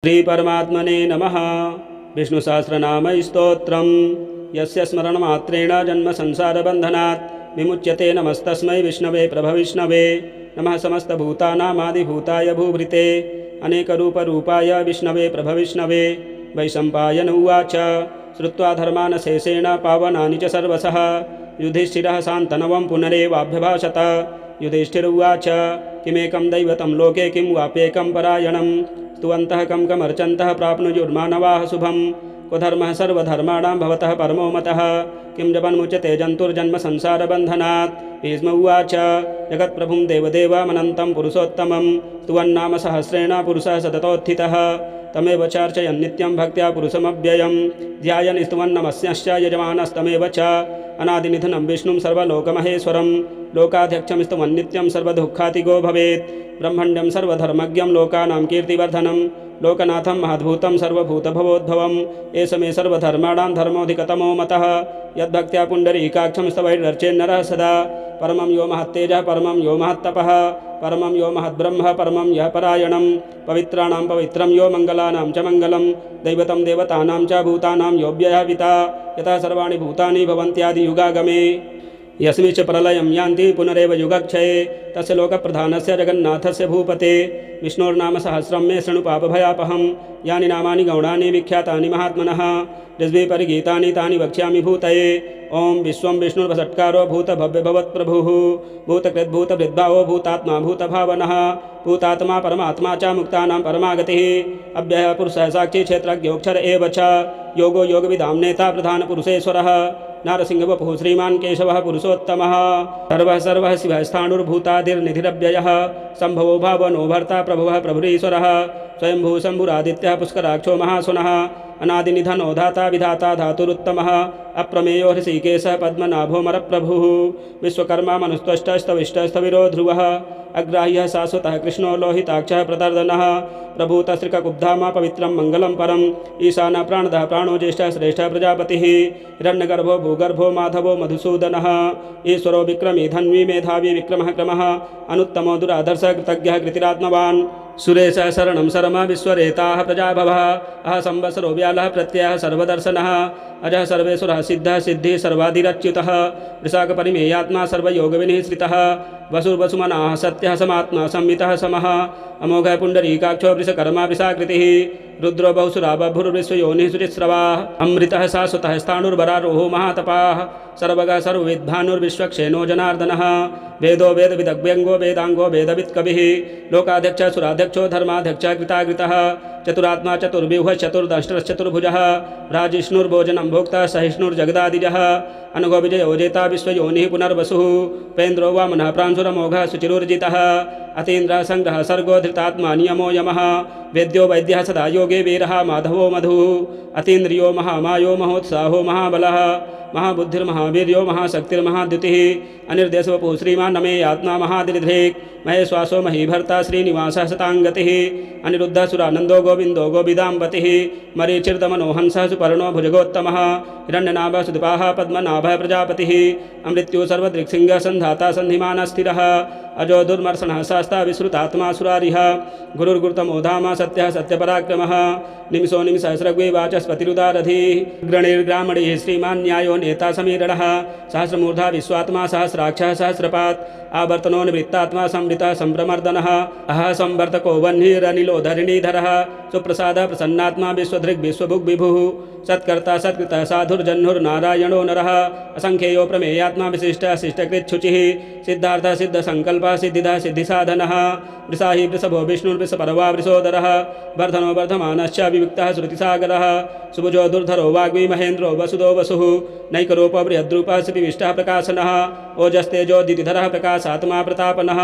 श्री परमात्मने नमः। विष्णु सहस्रनाम स्तोत्रम यस्य स्मरणमात्रेण जन्म संसार बंधनात् विमुच्यते। नमस्तस्मै विष्णवे प्रभविष्णवे नमः। समस्तभूतानामादिभूताय भूभृते अनेकरूपरूपाय विष्णवे प्रभविष्णवे। वैशम्पायन उवाच श्रुत्वा धर्मान् शेषेण पावनानि च सर्वशः युधिष्ठिरः शान्तनवं पुनरेवाभ्यभाषत। युधिष्ठिर उवाच किमेकं दैवतं लोके किं वाप्येकं परायणं स्तुवन्तः कं कमर्चन्तः प्राप्नुयुर्मानवाः शुभं। क्व धर्मः सर्वधर्माणां भवतः परमो मतः किं जपन्मुच्यते जन्तुर्जन्म संसारबन्धनात्। भीष्म उवाच जगत्प्रभुं देवदेवमनन्तं पुरुषोत्तमं स्तुवन्नाम सहस्रेण पुरुषः सततोत्थितः तमेव चार्चयन् नित्यं भक्त्या पुरुषमव्ययं ध्यायन् स्तुवन्नमस्यश्च यजमानस्तमेव च। अनादिनिधनं विष्णुं सर्वलोकमहेश्वरं लोकाध्यक्षं स्तुवन् नित्यं सर्वदुःखातिगो भवेत्। ब्रह्मण्यं सर्वधर्मज्ञं लोकानां कीर्तिवर्धनं लोकनाथं महद्भूतं सर्वभूतभवोद्भवम् एष मे सर्वधर्माणां धर्मोऽधिकतमो मतः यद्भक्त्या पुण्डरीकाक्षं स्तवैर्नर्चेन्नरः सदा। परमं यो महत्तेजः परमं यो महत्तपः परमं यो महद्ब्रह्म परमं यः परायणं पवित्राणां पवित्रं यो मङ्गलानां च मङ्गलं दैवतं देवतानां च भूतानां यो व्ययः पिता यतः सर्वाणि भूतानि भवन्त्यादियुगागमे। यस्मिन् च प्रलयं यान्ति पुनरेव युगक्षये तस्य लोकप्रधानस्य जगन्नाथस्य भूपते विष्णोर्नाम सहस्रं मे शृणु पापभयापहं यानि नामानि गौणानि विख्यातानि महात्मनः ऋग्वे परिगीतानि तानि वक्ष्यामि भूतये। ओं विश्वं विष्णुर्वषट्कारो भूतभव्यभवत्प्रभुः भूतकृद्भूतभृद्भावो भूतात्मा भूतभावनः भूतात्मा परमात्मा च मुक्तानां परमागतिः अव्ययः पुरुषः साक्षी क्षेत्रज्ञोऽक्षर एव च योगो योगविदां नेता प्रधानपुरुषेश्वरः नारसिंहवपुः श्रीमान् केशवः पुरुषोत्तमः सर्वः सर्वः शिवः स्थाणुर्भूतादिर्निधिरव्ययः सम्भवो भावनो भर्ता प्रभुः प्रभुरीश्वरः स्वयंभू शम्भुरादित्यः पुष्कराक्षो महासुनः अनादिनिधनो धाता विधाता धातुरुत्तमः अप्रमेयो हृषीकेशः पद्मनाभोमरप्रभुः विश्वकर्मा मनुस्त्वष्टस्तविष्टस्तविरो ध्रुवः अग्राह्यः शाश्वतः कृष्णो लोहिताक्षः प्रदर्दनः प्रभूतश्रिककुब्धामा पवित्रं मङ्गलं परम् ईशानः प्राणदः प्राणो ज्येष्ठः श्रेष्ठः प्रजापतिः हिरण्यगर्भो भूगर्भो माधवो मधुसूदनः ईश्वरो विक्रमी धन्वी मेधावी विक्रमः क्रमः अनुत्तमो दुराधर्षः कृतज्ञः कृतिरात्मवान् सुरेशः शरणं शरमा विश्वरेताः प्रजाभवः अह संवत्सरो व्यालः प्रत्ययः सर्वदर्शनः अजः सर्वेश्वरः सिद्धः सिद्धिः सर्वाधिरच्युतः वृषाकपरिमेयात्मा सर्वयोगविनिःश्रितः वसुर्वसुमनाः सत्यः समात्मा संवितः समः अमोघः पुण्डरीकाक्षो वृषकर्मा वृषाकृतिः रुद्रो बहुसुरा बभुर्विश्वयोनिः सुचिस्रवाः अमृतः शाश्वतः स्थाणुर्वरारोहो महातपाः सर्वगः सर्वविद्भानुर्विश्वक्षेनो जनार्दनः वेदो वेदविदग्व्यङ्गो वेदाङ्गो वेदवित्कविः लोकाध्यक्षः सुराध्यक्षो धर्माध्यक्षः कृताकृतः चतुरात्मा चतुर्व्यूहः चतुर्दष्ट्रश्चतुर्भुजः भ्राजिष्णुर्भोजनं भोक्ता सहिष्णुर्जगदादिजः अनघो विजयो जेता विश्वयोनिः पुनर्वसुः पेन्द्रो वामनः प्रांशुरमोघः सुचिरुर्जितः अतीन्द्रः संग्रहः सर्गो धृतात्मा नियमो यमः वेद्यो वैद्यः सदा योगे वीरः माधवो मधुः अतीन्द्रियो महामायो महोत्साहो महाबलः महाबुद्धिर्महावीर्यो महाशक्तिर्महाद्युतिः अनिर्देशवपुः श्रीमान् नमे आत्मा महादिरिधृक् महेश्वासो महीभर्ता श्रीनिवासः शताङ्गतिः अनिरुद्धः सुरानन्दो गोविन्दो गोविदाम्बतिः मरीचिर्दमनो हंसः सुपर्णो भुजगोत्तमः हिरण्यनाभः सुदीपाः पद्मनाभः प्रजापतिः अमृत्युः सर्वदृक्सिंहः सन्धाता सन्धिमानः स्थिरः अजो दुर्मर्षणः शास्ता विश्रुतात्मा सुरारिः गुरुर्गुरुतमो धाम सत्यः सत्यपराक्रमः निमिषो निमिषसहस्रग्वे वाचस्पतिरुदारधिः ग्रणिर्ग्रामणिः श्रीमान् न्यायो नेता समीरणः सहस्रमूर्धा विश्वात्मा सहस्राक्षः सहस्रपात् आवर्तनो निवृत्तात्मा संवृतः सम्प्रमर्दनः अह संवर्तको वह्निरनिलो धरणीधरः सुप्रसादः प्रसन्नात्मा विश्वधृग् विश्वभुग् विभुः सत्कर्ता सत्कृतः साधुर्जह्नुर्नारायणो नरः असंख्येयो प्रमेयात्मा विशिष्टः शिष्टकृच्छुचिः सिद्धार्थः सिद्धसङ्कल्पः सिद्धिदः सिद्धिसाधनः वृषाहि वृषभो विष्णुर्वृषपर्वा वृषोदरः वर्धनो वर्धमानश्च विविक्तः श्रुतिसागरः सुभुजो दुर्धरो वाग्मी महेन्द्रो वसुदो वसुः नैकरूपो बृहद्रूपः श्रीविष्टः प्रकाशनः ओजस्तेजो दितिधरः प्रकाशात्मा प्रतापनः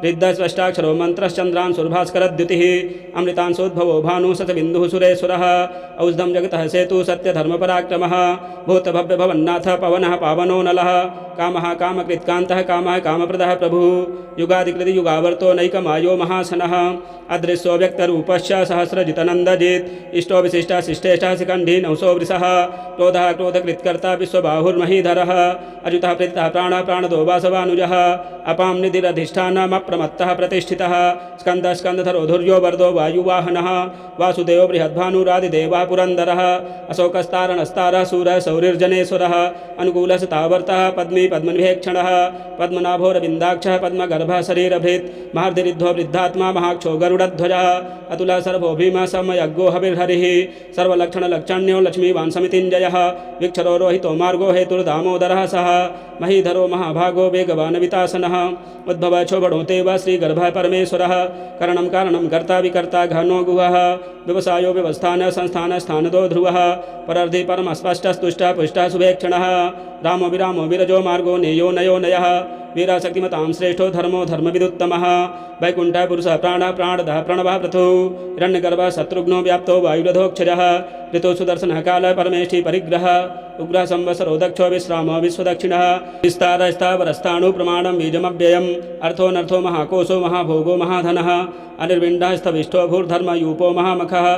रिद्धः स्पष्टाक्षरो मन्त्रश्चन्द्रान् सुरभास्करद्युतिः अमृतांशोद्भवो भानुः शतबिन्दुः सुरेश्वरः औषधं जगतः सेतु सत्यधर्मपराक्रमः भूतभव्यभवन्नाथ पवनः पावनो नलः कामः कामकृत्कान्तः कामः कामप्रदः प्रभुः युगादिकृति युगावर्तो नैकमायो महासनः अदृश्यो व्यक्तरूपश्च सहस्रजितनन्दजित् इष्टो विशिष्टा शिष्टेष्टा शिखण्डी नवसो वृषः क्रोधः क्रोधकृत्कर्ता विश्वबाहुर्महीधरः अजुतः प्रीतितः प्राणः प्राणदो वासवानुजः अपां निधिरधिष्ठानमप्रमत्तः प्रतिष्ठितः स्कन्दः स्कन्दधरो धुर्यो वर्धो वायुवाहनः वासुदेवो बृहद्भानुरादिदेवः पुरन्दरः अशोकस्तारणस्तारः सूरः सौरिर्जनेश्वरः अनुकूलः तावर्तः पद्मी पद्मनिभेक्षणः पद्मनाभोरविन्दाक्षः पद्मगर्भः शरीरभृत् महार्धिरिद्धो वृद्धात्मा महाक्षो गरुडध्वजः अतुलः सर्वो भीमः समयज्ञो हविर्हरिः सर्वलक्षणलक्षण्यो लक्ष्मीवान् समितिञ्जयः विक्षरो रोहितो मार्गो हेतुर्दामोदरः सः महीधरो महाभागो वेगवान् वितासनः उद्भवः क्षोभणो देवः श्रीगर्भः परमेश्वरः करणं कारणं कर्ता विकर्ता घनो गुहः व्यवसायो व्यवस्थानः संस्थानः स्थानदो ध्रुवः परर्धि परमस्पष्टस्तुष्टः पुष्टः शुभेक्षणः रामो विरामो विरजो मार्गो नेयो नयो नयः वीरः शक्तिमतां श्रेष्ठो धर्मो धर्मविदुत्तमः वैकुण्ठः पुरुषः प्राणः प्राणदः प्रणवः पृथुः हिरण्यगर्भः शत्रुघ्नो व्याप्तो वायुरधोक्षजः ऋतु सुदर्शनः कालः परमेष्ठी परिग्रहः उग्रः संवत्सरो दक्षो विश्रामो विश्वदक्षिणः विस्तारः स्थावरस्थाणु प्रमाणं बीजमव्ययम् अर्थोऽनर्थो महाकोशो महाभोगो महाधनः अनिर्विण्डः स्थविष्ठो भूर्धर्मयूपो महामखः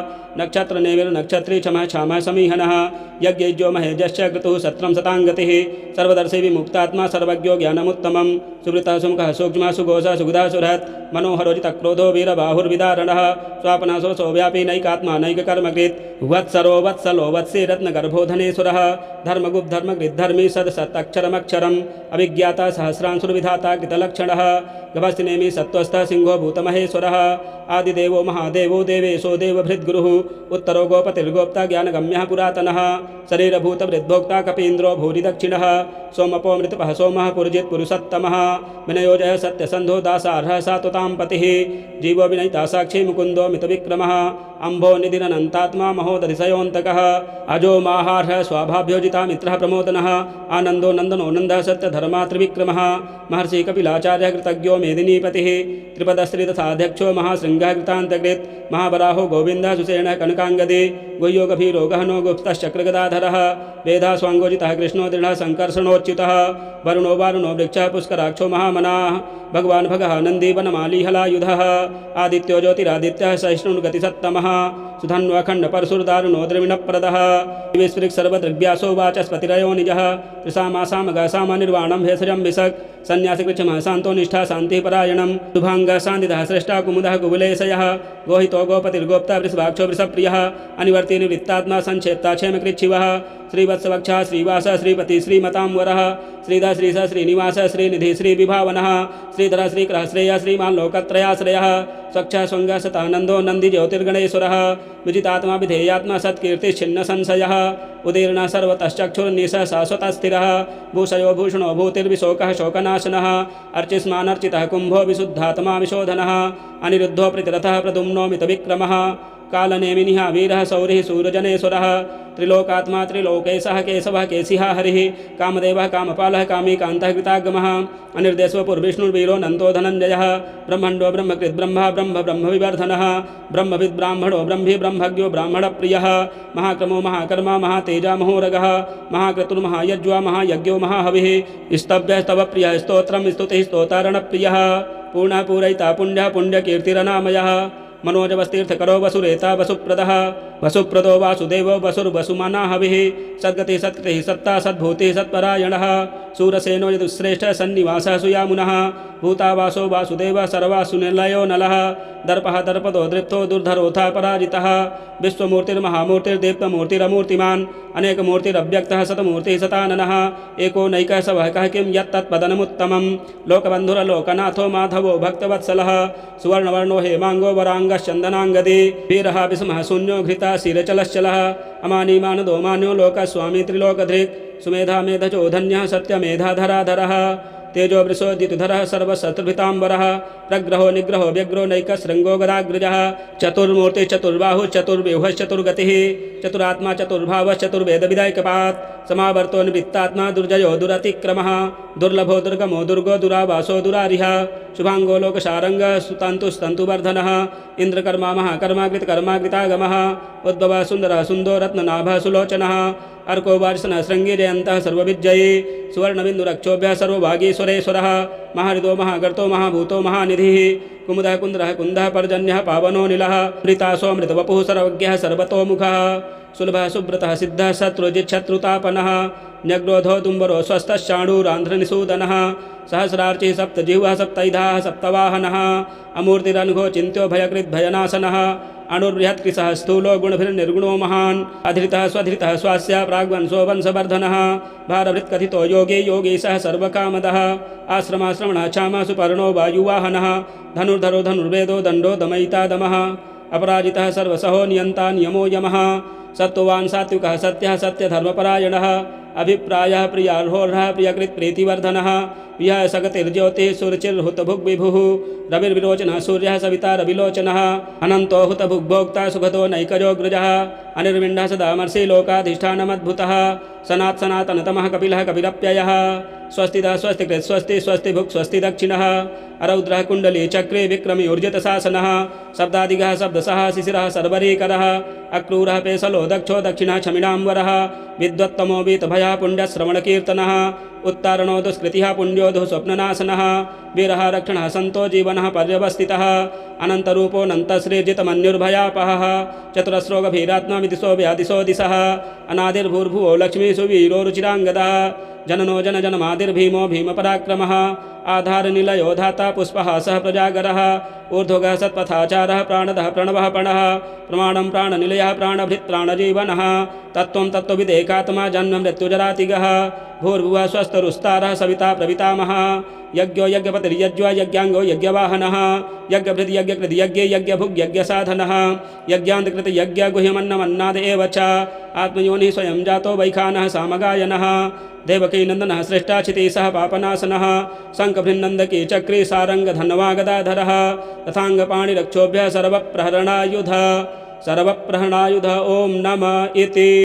नक्षत्रनेमिर्नक्षत्री क्षमः क्षामः समीहनः यज्ञेज्यो महेजश्च क्रतुः सत्रं सताङ्गतिः सर्वदर्शी विमुक्तात्मा सर्वज्ञो ज्ञानमुत्तमं सुवृतः सुमुखः सूक्ष्मः सुघोषः सुगुधः सुहृत् मनोहरोजितक्रोधो वीरबाहुर्विदारणः स्वापनासो सोव्यापी नैकात्मा नैककर्मकृत् वत्सरो वत्सलो वत्सी रत्नगर्भो धनेश्वरः धर्मगुप्त धर्मकृद्धर्मी सदसत्तक्षरमक्षरम् अभिज्ञाता सहस्रांशुर्विधाता कृतलक्षणः गभस्तिनेमि सत्त्वस्थः सिंहो भूतमहेश्वरः आदिदेवो महादेवो देवेशो देवभृद्गुरुः उत्तरो गोपतिर्गोप्ता ज्ञानगम्यः पुरातनः शरीरभूतवृद्भोक्ता कपीन्द्रो भूरिदक्षिणः सोमपो मृतपः सोमः पुरजित् पुरुषोत्तमः विनयोजयः सत्यसन्धो दासार्हः सात्वतां पतिः जीवो विनयिता साक्षी मुकुन्दो मितविक्रमः अम्भो निधिरनन्तात्मा महोदधिशयोऽन्तकः अजो माहार्हः स्वाभाभ्योजिता मित्रः प्रमोदनः आनन्दो नन्दनो नन्दः सत्यधर्मा त्रिविक्रमः महर्षि कपिलाचार्यः कृतज्ञो मेदिनीपतिः त्रिपदश्रीतथाध्यक्षो महाशृङ्गः कृतान्तकृत् महावराहो गोविन्दः सुषेणः कनकाङ्गदी गुह्यो गभीरो गहनो गुप्तश्चक्रगदाधरः वेदा स्वाङ्गोजितः कृष्णो दृढः सङ्कर्षणोच्युतः वरुणो वारुणो वृक्षः पुष्कराक्षो महामनाः भगवान् भगः नन्दी वनमालीहलायुधः आदित्यो ज्योतिरादित्यः सहिष्णुर्गतिसत्तमः सुधन्वखण्डपरशुर्दारुणो द्रविणप्रदः विस्पृक् सर्वदृग्व्यासो वाचस्पतिरयो निजः त्रिसामासामगसाम निर्वाणं भेषजं विशक् सन्न्यासिकृच्छमः शान्तो निष्ठा शान्तिपरायणं शुभाङ्गः शान्तिदः श्रेष्ठा कुमुदः कुवलेशयः गोहितो गोपतिर्गोप्ता वृषभाक्षो वृषप्रियः अनिवर्ति निवृत्तात्मा संक्षेप्ता क्षेमकृच्छिवः श्रीवत्सवक्षः श्रीवासः श्रीपति श्रीमतांवरः श्रीधः श्रीसः श्रीनिवासः श्रीनिधि श्रीविभावनः श्रीधरः श्रीकरः श्रेयः श्रीमान् लोकत्रयाश्रयः स्वच्छः स्वङ्गः सतानन्दो नन्दी ज्योतिर्गणेश्वरः विजितात्मा विधेयात्मा सत्कीर्तिश्छिन्न संशयः उदीर्णः सर्वतश्चक्षुर्निशः शाश्वतः स्थिरः भूषयो भूषणो भूतिर्विशोकः शोकनाशनः अर्चिस्मानर्चितः कुम्भो विशुद्धात्मा विशोधनः अनिरुद्धो प्रतिरथः प्रद्युम्नो मितविक्रमः कालनेमिनिः वीरः सौरिः सूरजनेश्वरः त्रिलोकात्मा त्रिलोकेशः केशवः केशिहा हरिः कामदेवः कामपालः कामी कान्तः कृतागमः अनिर्देशवपुर्विष्णुर्वीरो नन्दो धनञ्जयः ब्रह्मण्डो ब्रह्मकृत् ब्रह्मा ब्रह्म ब्रह्मविवर्धनः ब्रह्मविद् ब्राह्मणो ब्रह्मी ब्रह्मज्ञो ब्राह्मणप्रियः महाक्रमो महाकर्मा महातेजा महोरगः महाक्रतुर्महायज्वा महायज्ञो महाहविः स्तव्यः स्तवप्रियः स्तोत्रं स्तुतिः स्तोतारणप्रियः पूर्णः पूरयिता पुण्यः पुण्यकीर्तिरनामयः मनोजवस्तीर्थकरो वसुरेता वसुप्रदः वसुप्रदो वासुदेवो वसुर्वसुमना हविः सद्गतिः सत्कृतिः सत्ता सद्भूतिः सत्परायणः शूरसेनो यदुश्रेष्ठः सन्निवासः सुयामुनः भूतावासो वासुदेवः सर्वासुनिलयो नलः दर्पः दर्पदो दृप्तो दुर्धरोऽथा पराजितः विश्वमूर्तिर्महामूर्तिर्दीप्तमूर्तिरमूर्तिमान् अनेकमूर्तिरव्यक्तः शतमूर्तिः शताननः एको नैकः सवहकः किं यत्तत्पदनमुत्तमं लोकबन्धुरलोकनाथो माधवो भक्तवत्सलः सुवर्णवर्णो हेमाङ्गो वराङ्गश्चन्दनाङ्गदी वीरः विस्मः शून्यो घृता शिरचलश्चलः अमानीमानदो मान्यो लोकस्वामी त्रिलोकधृक् सुमेधा मेधजो धन्यः सत्यमेधाधराधरः तेजो वृषोद्युतिधरः सर्वशत्रुभिताम्बरः प्रग्रहो निग्रहो व्यग्रो नैकशृङ्गो गदाग्रजः चतुर्मूर्तिश्चतुर्बाहुश्चतुर्व्यूहश्चतुर्गतिः चतुरात्मा चतुर्भावश्चतुर्वेदविदायकपात् समावर्तो निवृत्तात्मा दुर्जयो दुरतिक्रमः दुर्लभो दुर्गमो दुर्गो दुरावासो दुरारिः शुभाङ्गो लोकशारङ्गः सुतन्तुस्तन्तुवर्धनः इन्द्रकर्मा महाकर्मा कृतकर्माकृतागमः उद्भवः सुन्दरः सुन्दो रत्ननाभः सुलोचनः अर्को वार्षणः शृङ्गी जयन्तः सर्वविजयी सुवर्णबिन्दुरक्षोभ्यः सर्वभागी सुरेश्वरः महाहृदो महागर्तो महाभूतो महानिधिः कुमुदः कुन्द्रः कुन्दः पर्जन्यः पावनो नीलः मृतासो मृतवपुः सर्वज्ञः सर्वतोमुखः सुलभः सुब्रतः सिद्धः शत्रुजिच्छत्रुतापनः न्यग्रोधो दुम्बरो स्वस्थश्चाणूरान्ध्रनिषूदनः सहस्रार्चिः सप्तजिह्वः सप्तैधाः सप्तवाहनः अमूर्तिरनुघो चिन्त्यो भयकृद्भयनाशनः अणुर्बृहत्कृशः स्थूलो गुणभिर्निर्गुणो महान् अधृतः स्वधृतः स्वास्य प्राग्वंशो वंशवर्धनः भारभृत्कथितो योगी योगीशः सर्वकामदः आश्रमाश्रमणाक्षामः सुपर्णो वायुवाहनः धनुर्धरो धनुर्वेदो दण्डो दमयिता दमः अपराजितः सर्वसहो नियन्ता नियमो यमः सत्त्ववान् सात्विकः सत्यः सत्यधर्मपरायणः अभिप्रायः प्रियार्होर्हः प्रियकृत्प्रीतिवर्धनः विहाय सगतिर्ज्योतिः सुरुचिर्हुतभुग्विभुः रविर्विरोचनः सूर्यः सविता रविलोचनः अनन्तो हुतभुग्भोक्ता सुखदो नैकजोऽग्रजः अनिर्विण्डः सदामर्षि लोकाधिष्ठानमद्भुतः सनातनतमः कपिलः कपिलप्ययः स्वस्तिदः स्वस्तिकृत् स्वस्ति स्वस्तिभुक् स्वस्ति दक्षिणः अरौद्रः कुण्डली चक्रे विक्रमी ऊर्जितशासनः शब्दादिगः शब्दसः शिशिरः सर्वरीकरः अक्रूरः पेशलो दक्षो दक्षिणः क्षमिणाम्बरः विद्वत्तमो वीतभयः पुण्यश्रवणकीर्तनः उत्तारणो दुष्कृतिः पुण्यो दुःस्वप्ननाशनः वीरः रक्षणः सन्तो जीवनः पर्यवस्थितः अनन्तरूपोऽनन्तश्रीर्जितमन्युर्भयापहः चतुरस्रोगभीरात्मा व्यादिशो दिशः अनादिर्भूर्भुवो लक्ष्मीषु वीरो रुचिराङ्गदः जननो जनजनमादिर्भीमो भीमपराक्रमः आधारनिलयो धाता पुष्पहासः प्रजागरः ऊर्ध्वगः सत्पथाचारः प्राणदः प्रणवः पणः प्रमाणं प्राणनिलयः प्राणभृत्प्राणजीवनः तत्त्वं तत्त्वविदेकात्मा जन्म मृत्युजरातिगः भूर्भुवः स्वस्तरुस्तारः सविता प्रवितामहः यज्ञो यज्ञपतिर्यज्वा यज्ञाङ्गो यज्ञवाहनः यज्ञभृद् यज्ञकृद् यज्ञे यज्ञभुग् यज्ञसाधनः यज्ञान्तकृत यज्ञगुह्यमन्नमन्नाद एव च आत्मयोनिः स्वयं जातो वैखानः सामगायनः देवकीनन्दनः श्रेष्ठाचितिसः पापनाशनः शङ्खभृन्नन्दकी चक्री सारङ्गधन्वागदाधरः तथाङ्गपाणिरक्षोभ्यः सर्वप्रहरणायुध ॐ नम इति।